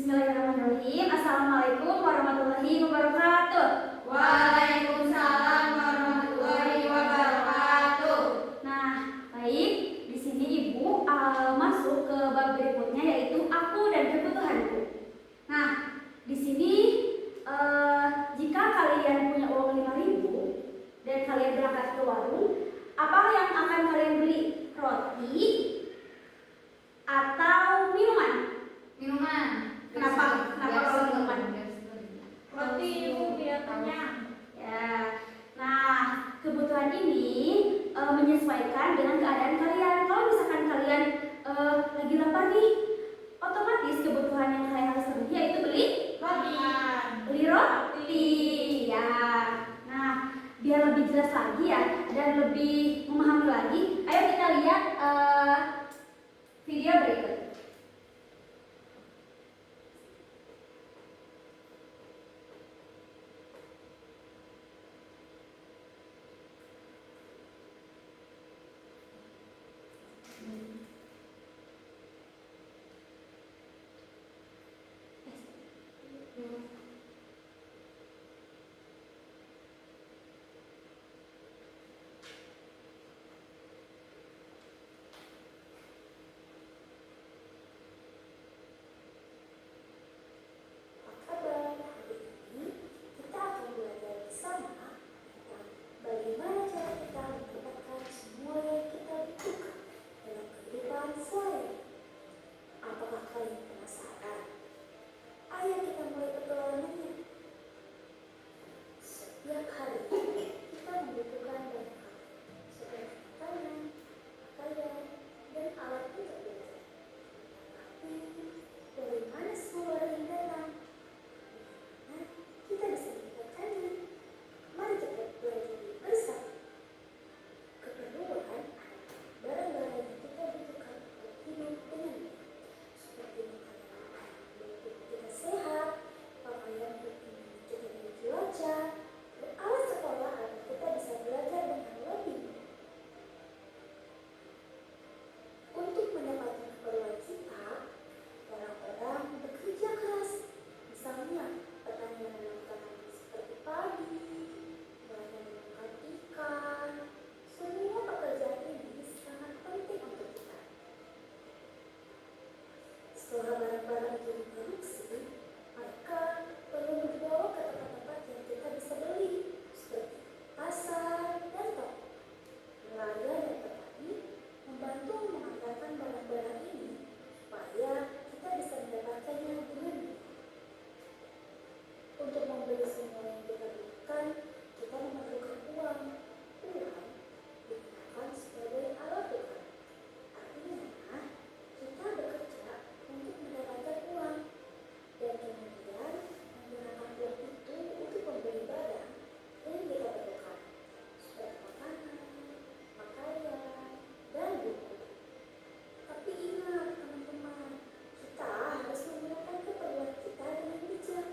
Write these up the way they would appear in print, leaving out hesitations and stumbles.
Bismillahirrahmanirrahim. Assalamualaikum warahmatullahi wabarakatuh. Waalaikumsalam warahmatullahi wabarakatuh. Nah, baik. Di sini Ibu masuk ke bab berikutnya, yaitu aku dan kebutuhanku. Nah, di sini jika kalian punya uang 5.000 dan kalian berangkat ke warung, apa yang akan kalian beli? Roti atau minuman? Minuman. Kenapa kalau minuman? Roti Ibu biar kenyang. Ya. Nah, kebutuhan ini menyesuaikan dengan keadaan kalian. Kalau misalkan kalian lagi lapar nih, otomatis kebutuhan yang kalian harus beli yaitu beli roti. Ya. Nah, biar lebih jelas lagi ya dan lebih memahami lagi, ayo kita lihat video berikut. Setelah barang-barang itu diproduksi, maka perlu dibawa ke tempat-tempat yang kita bisa beli, seperti pasar dan toko. Nelayan dan petani membantu mengantarkan barang-barang ini supaya kita bisa mendapatkannya dengan mudah. Untuk membeli semua yang kita butuhkan, kita memerlukan uang. Uang digunakan sebagai alat tukar. Artinya, kita bekerja untuk mendapatkan uang dan kemudian menggunakan uang itu untuk membeli barang yang kita perlukan seperti makanan, pakaian, dan buku. Tapi ingat teman-teman, kita harus menggunakan keperluan kita dengan bijak.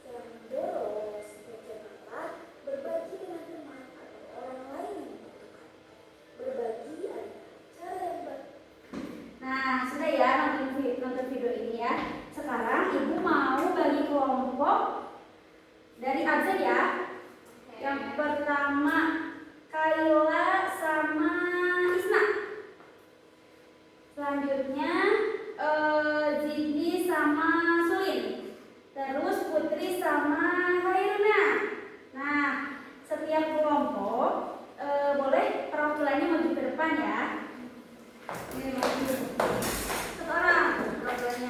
Jangan boros, berjamaah, berbagi dengan teman atau orang lain yang membutuhkan. Berbagi adalah cara yang baik. Nah, sudah ya nonton video ini ya. Sekarang Ibu mau bagi kelompok dari absen ya. Yang pertama Kayla sama Isna. Selanjutnya Zidi sama Sulin. Terus Putri sama Hairuna. Nah, setiap kelompok boleh perwakilannya maju ke depan ya. Ini maju. Sekarang perwakilannya.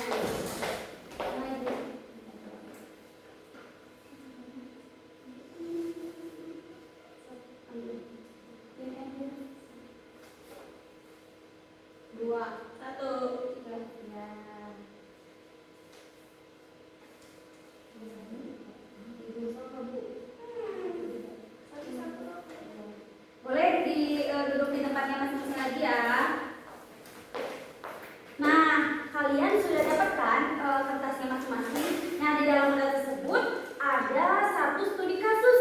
Maju. Dua, satu, tiga. Ya. Ibu sama Bu. Boleh duduk di tempatnya masing-masing lagi ya. Nah, kalian sudah dapatkan kertasnya masing-masing. Nah, di dalam kertas tersebut ada satu studi kasus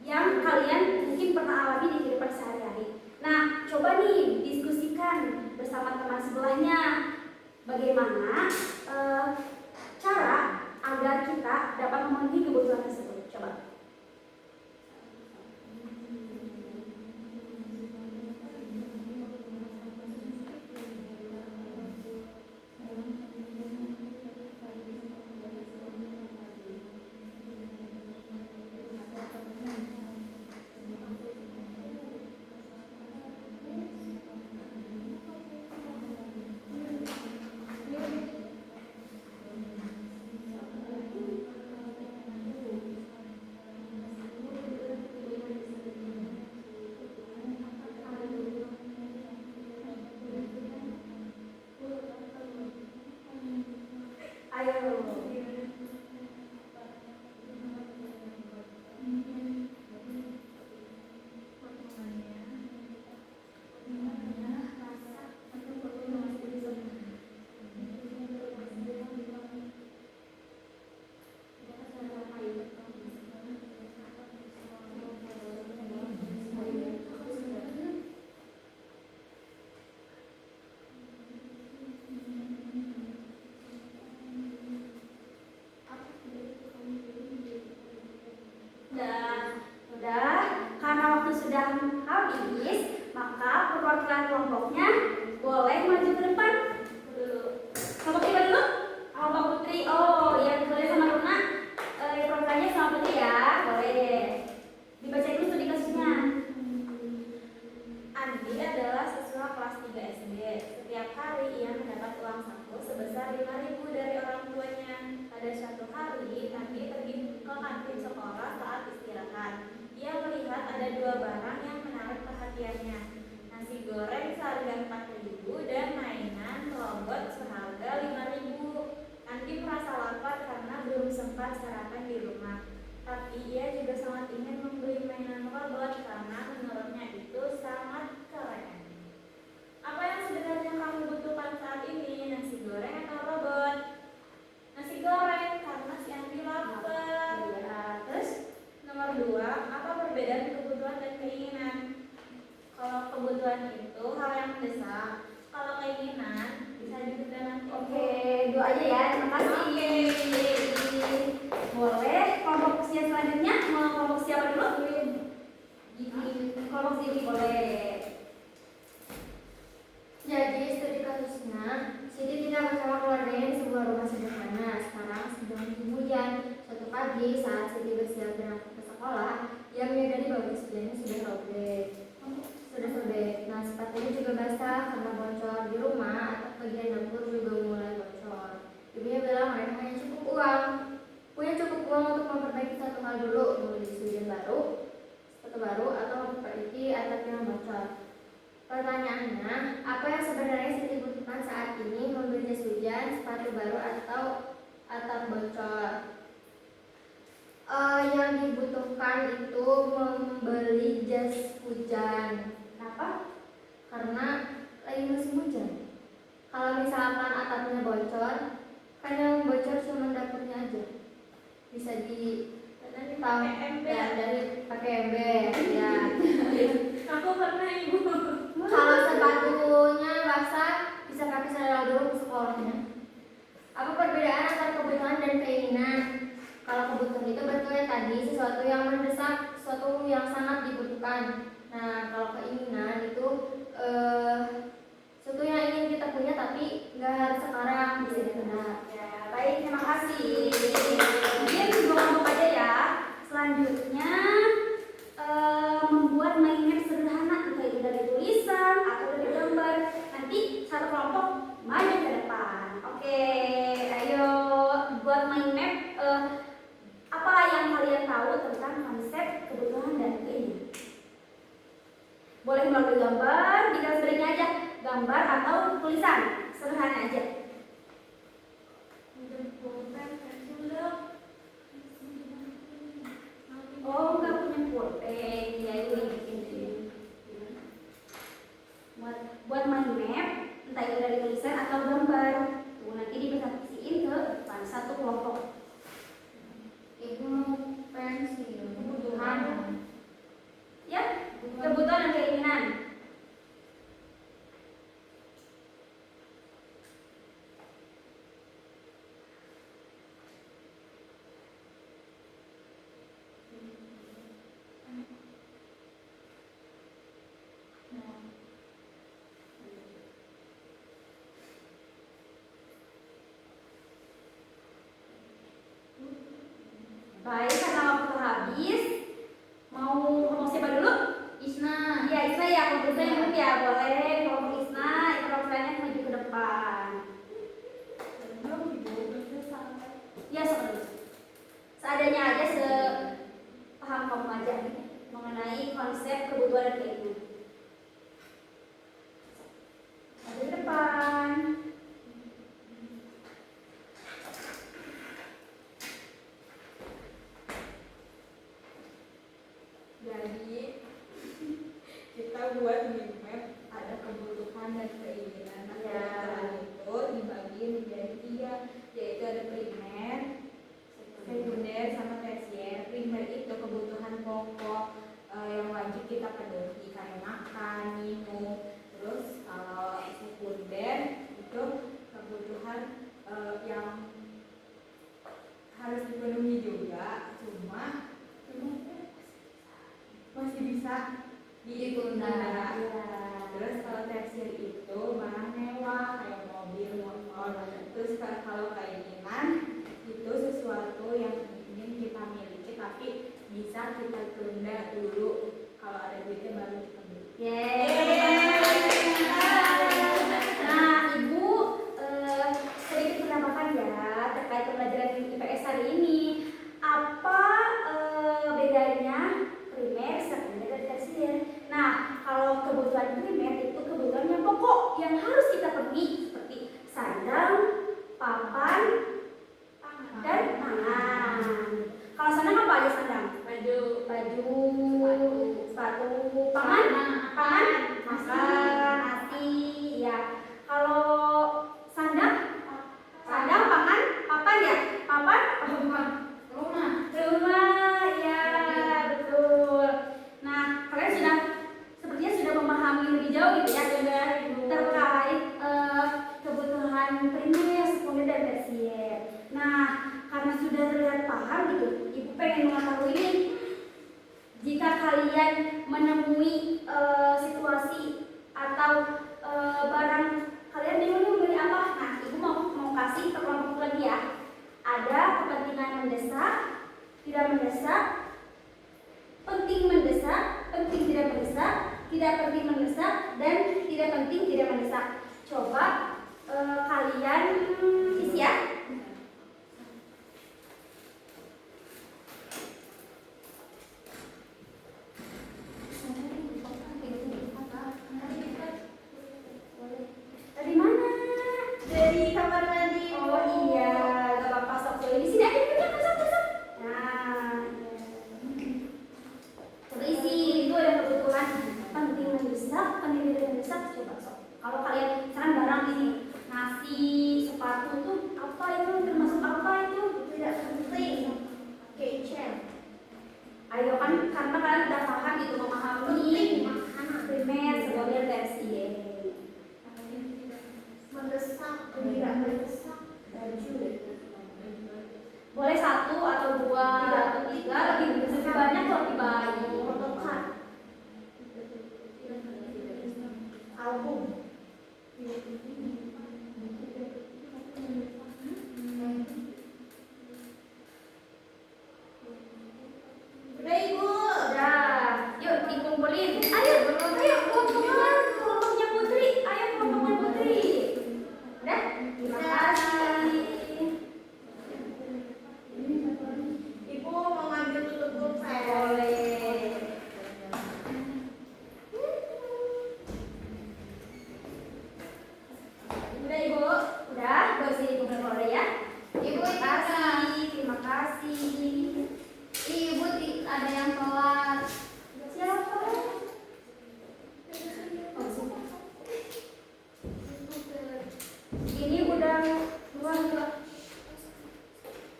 yang kalian mungkin pernah alami di kehidupan sehari-hari. Nah, coba nih diskusikan bersama teman sebelahnya bagaimana cara agar kita dapat memenuhi kebutuhan tersebut. Coba. Ayo. Udah, karena waktu sudah habis, maka perwakilan kelompoknya boleh maju ke depan. Kelompok tiga dulu, kelompok Putri. Oh iya, boleh sama Luna. Perwakilannya sama Putri ya, boleh. Dibaca dulu studi kasusnya. Andi adalah siswa kelas 3 SD. Setiap hari ia mendapat uang saku sebesar 5.000 dari orang tuanya. Pada suatu hari, Andi pergi ke kantin sekolah saat istirahat. Ia melihat ada dua barang yang menarik perhatiannya. Nasi goreng seharga 4.000 dan mainan robot seharga 5.000. Andi merasa lapar karena belum sempat sarapan di rumah. Tapi ia juga sangat ingin membeli mainan robot karena menurutnya itu sangat keren. Apa yang sebenarnya kamu butuhkan saat ini? Nasi goreng atau robot? Nasi goreng, karena si Andi lapar. Ya, terus Nomor 2, apa perbedaan kebutuhan dan keinginan? Kalau kebutuhan itu hal yang mendesak, kalau keinginan bisa ditunda nanti. oke, doa aja ya. Terima kasih. Boleh kelompok usia selanjutnya? Mau kelompok siapa dulu? Kelompok Siti boleh. Jadi studi kasusnya, Siti tinggal bersama keluarganya di sebuah rumah sederhana. Sekarang sedang musim hujan. Suatu pagi saat Siti bersiap berangkat ke sekolah, ia menyadari bahwa sepatunya sudah sobek. Nah, sepatunya juga basah karena bocor. Di rumah, atap bagian dapur juga mulai bocor. Ibunya bilang mereka hanya punya cukup uang untuk memperbaiki satu hal dulu, membeli sepatu baru, atau memperbaiki atap yang bocor. Pertanyaannya, apa yang sebenarnya Siti butuhkan saat ini? Membeli jas hujan, sepatu baru, atau atap bocor? Yang dibutuhkan itu membeli jas hujan. Kenapa? Karena lagi musim hujan. Kalau misalkan atapnya bocor, kan yang bocor cuma dapurnya aja. Bisa Pakai ember. ya, dari pakai ember ya. Aku pernah ibu. Kalau sepatunya basah, bisa pakai sandal dulu ke sekolahnya. Apa perbedaan antara kebutuhan dan keinginan? Kalau kebutuhan itu betul ya tadi, sesuatu yang mendesak, sesuatu yang sangat dibutuhkan. Nah, kalau keinginan itu sesuatu yang ingin kita punya tapi nggak harus sekarang, bisa ditunda. Ya, baik, terima kasih. Mungkin dua kelompok aja ya. Selanjutnya membuat mind map sederhana, entah itu dari tulisan atau dari gambar. Nanti satu kelompok maju ke depan. Oke, ayo buat mind map. Apa yang kalian tahu tentang konsep kebutuhan dan keinginan? Boleh melalui gambar, di garis baliknya aja, gambar atau tulisan, sederhana aja. Oh, nggak punya pulpen, ya itu bikin. Buat mind map, entah itu dari tulisan atau gambar. Tuh, nanti dipresentasiin ke depan satu kelompok. Ibu mau pensil, kebutuhan. Ya, kebutuhan dan keinginan. yaitu ada primer, sekunder, sama tersier. Primer itu kebutuhan pokok yang wajib kita penuhi kayak makan, minum. Terus kalau sekunder itu kebutuhan yang harus dipenuhi juga, cuma masih bisa ditunda. Terus kalau tersier itu barang mewah kayak mobil, motor. Terus kalau keinginan itu sesuatu yang ingin kita miliki tapi bisa kita tunda dulu, kalau ada duitnya baru kita beli. Nah, Ibu sedikit menambahkan ya terkait pembelajaran IPS hari ini. Apa bedanya primer, sekunder, dan tersier? Nah, kalau kebutuhan primer itu kebutuhan yang pokok yang harus kita penuhi seperti sandang, papan, dan pangan. Kalau sandang apa aja sandang? Baju, sepatu, pangan, nasi, ya. Kalau sandang, pangan, papan ya, rumah, ya betul. Nah, kalian sepertinya sudah memahami lebih jauh gitu ya, terkait kebutuhan primer, sekunder, dan tersier. Nah, karena sudah terlihat paham gitu, Ibu pengen mengetahui ini. Jika kalian menemui situasi atau barang kalian bingung membeli apa, nah Ibu mau kasih kelompok lagi ya. Ada kepentingan mendesak, tidak mendesak, penting mendesak, penting tidak mendesak, tidak penting mendesak, dan tidak penting tidak mendesak. Coba kalian isi ya. Dari mana? Dari kamar mandi. Oh iya, gak apa-apa, sok dulu di sini aja punya masuk. Nah, coba isi. Itu ada kebutuhan penting mendesak, penting tidak mendesak. Coba sok. Kalau kalian misalkan barang ini nasi, sepatu tuh apa itu, termasuk apa itu? Tidak penting. Kitchen. Ayo kan, karena kalian udah paham gitu, memahami primer, sekunder, tersier. Mendesak, tidak mendesak, baju. Boleh satu atau dua atau tiga, lebih banyak atau lebih baik. Potongan. Album. Udah Ibu. Udah, yuk dikumpulin. Ayo, kelompoknya Putri. Ayo kelompoknya Putri. Udah, terima kasih. Ibu mau ngambil tutup pulpen. Boleh. Udah Ibu. Udah, gak usah dikumpulin boleh ya. Ibu, Terima kasih. Ibu ada yang telat. Siapa? Ini udah dua.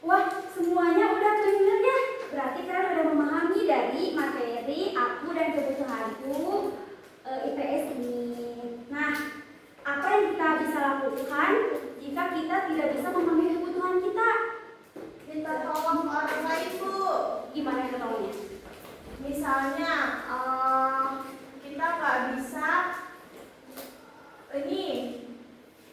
Wah, semuanya udah benar ya. Berarti kalian udah memahami dari materi aku dan kebutuhanku IPS ini. Nah, apa yang kita bisa lakukan jika kita tidak bisa memenuhi kebutuhan kita? Minta tolong ke orang lain Bu. Gimana kita tolongnya? Misalnya kita nggak bisa ini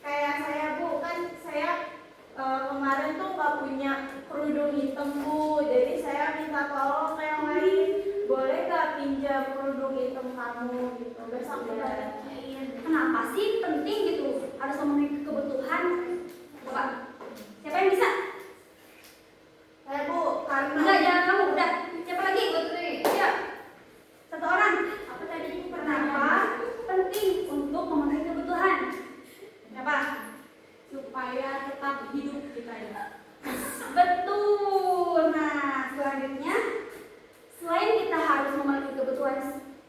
kayak saya Bu, kan saya kemarin tuh nggak punya kerudung hitam Bu, jadi saya minta tolong ke yang lain, boleh nggak pinjam kerudung hitam kamu gitu, besok kita balikin. Kenapa sih penting gitu harus memenuhi kebutuhan? Coba, siapa yang bisa? Saya Bu, karena Enggak, jangan kamu. Udah, siapa lagi? Putri. Siap. Satu orang. apa tadi Bu? Kenapa penting untuk memenuhi kebutuhan? Kenapa? Supaya tetap hidup kita ya. Betul. Nah, selanjutnya selain kita harus memenuhi kebutuhan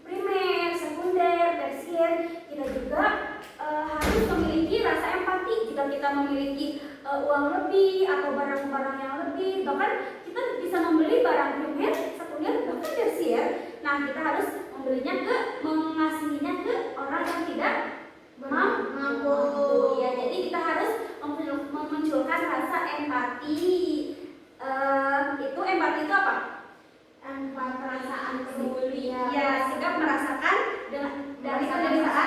primer, sekunder, tersier, kita juga harus memiliki rasa empati. Jika kita memiliki uang lebih atau barang-barang yang lebih, bahkan kita bisa membeli barang primer, sekunder, bahkan tersier. Nah, kita harus mengasihinya ke orang yang tidak mampu. Ya, jadi kita harus memunculkan rasa empati. Empati itu apa? Perasaan peduli. Ya, sikap merasakan dari penderitaan